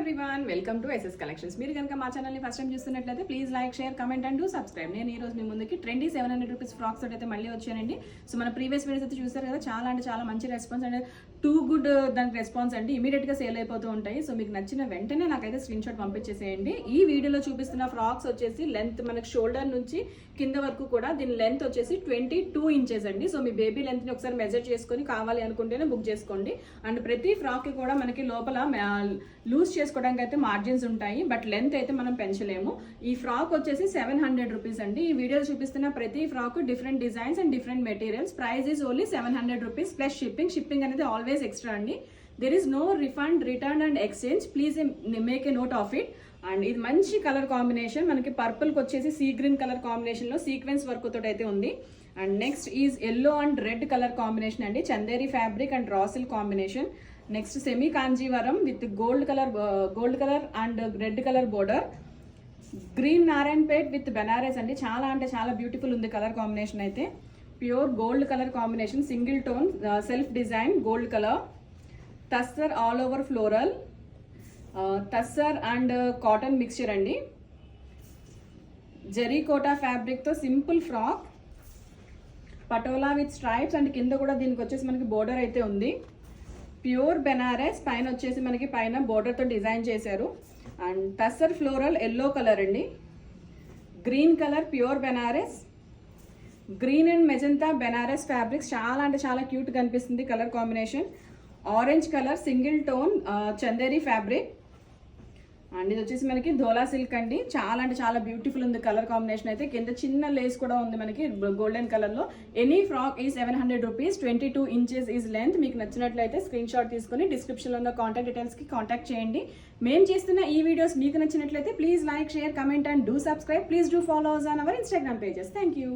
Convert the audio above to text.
Everyone, welcome to SS collections. మీరు కనుక మా ఛానల్ని ఫస్ట్ టైం చూస్తున్నట్లయితే please like, share, comment and do subscribe. నేను ఈ రోజు మీ ముందుకి ట్రెండీ 700 రూపీస్ ఫ్రాక్స్ తోటి అయితే మళ్ళీ వచ్చానండి. సో మన ప్రీవియస్ వీడియోస్ అయితే చూసారు కదా, చాలా అంటే చాలా మంచి రెస్పాన్స్ అండ్ టూ గుడ్ దానికి రెస్పాన్స్ అండి. ఇమీడియట్గా సేల్ అయిపోతూ ఉంటాయి. సో మీకు నచ్చిన వెంటనే నాకైతే స్క్రీన్ షాట్ పంపించేసేయండి. ఈ వీడియోలో చూపిస్తున్న ఫ్రాక్స్ వచ్చేసి లెంత్ మనకి షోల్డర్ నుంచి కింద వరకు కూడా దీని లెంత్ వచ్చేసి 22 ఇంచెస్ అండి. సో మీ బేబీ లెంత్ని ఒకసారి మెజర్ చేసుకొని కావాలి అనుకుంటేనే బుక్ చేసుకోండి. అండ్ ప్రతి ఫ్రాక్కి కూడా మనకి లోపల లూజ్ చేసుకోవడానికి అయితే మార్జిన్స్ ఉంటాయి, బట్ లెంత్ అయితే మనం పెంచలేము. ఈ ఫ్రాక్ వచ్చేసి 700 రూపీస్ అండి. ఈ వీడియోలో చూపిస్తున్న ప్రతి frock different designs and different materials. Price is only 700 rupees plus shipping. Shipping అనేది ఆల్వేస్ ఎక్స్ట్రా అండి. There is no refund, return and exchange. Please make a note of it. And ఇది మంచి కలర్ కాంబినేషన్. మనకి పర్పుల్కి వచ్చేసి sea green colour కాంబినేషన్లో sequence work తోటి అయితే ఉంది. And next is yellow and red colour combination అండి. Chanderi fabric and raw silk combination. Next semi Kanjeevaram with gold colour and red colour border. Green Narayanpet with Banaras అండి. చాలా అంటే చాలా బ్యూటిఫుల్ ఉంది కలర్ కాంబినేషన్ అయితే. Pure gold colour combination, single tone self design gold colour. Tussar all over floral, tussar and cotton mixture అండి. జరీకోటా ఫ్యాబ్రిక్తో simple frock, Patola with stripes and కింద కూడా దీనికి వచ్చేసి మనకి బోర్డర్ అయితే ఉంది. ప్యూర్ బెనారస్, పైన వచ్చేసి మనకి పైన బోర్డర్తో డిజైన్ చేశారు. And tussar floral yellow colour అండి. Green colour pure Banaras, green and magenta Banaras fabrics. చాలా అంటే చాలా క్యూట్ కనిపిస్తుంది colour combination. Orange colour single tone Chanderi fabric. And ఇది వచ్చేసి మనకి ధోలా సిల్క్ అండి. చాలా అంటే చాలా బ్యూటిఫుల్ ఉంది కలర్ కాంబినేషన్ అయితే. కింద చిన్న లేస్ కూడా ఉంది మనకి గోల్డెన్ కలర్లో. ఎనీ ఫ్రాక్ ఈ 700 రూపీస్, 22 ఇంచెస్ ఈజ్ లెంత్. మీకు నచ్చినట్లయితే స్క్రీన్ షాట్ తీసుకుని డిస్క్రిప్షన్లో ఉన్న కాంటాక్ట్ డీటెయిల్స్కి కాంటాక్ట్ చేయండి. మేము చేస్తున్న ఈ వీడియోస్ మీకు నచ్చినట్లయితే please like, share, comment and do subscribe. Please do follow us on our Instagram pages. Thank you.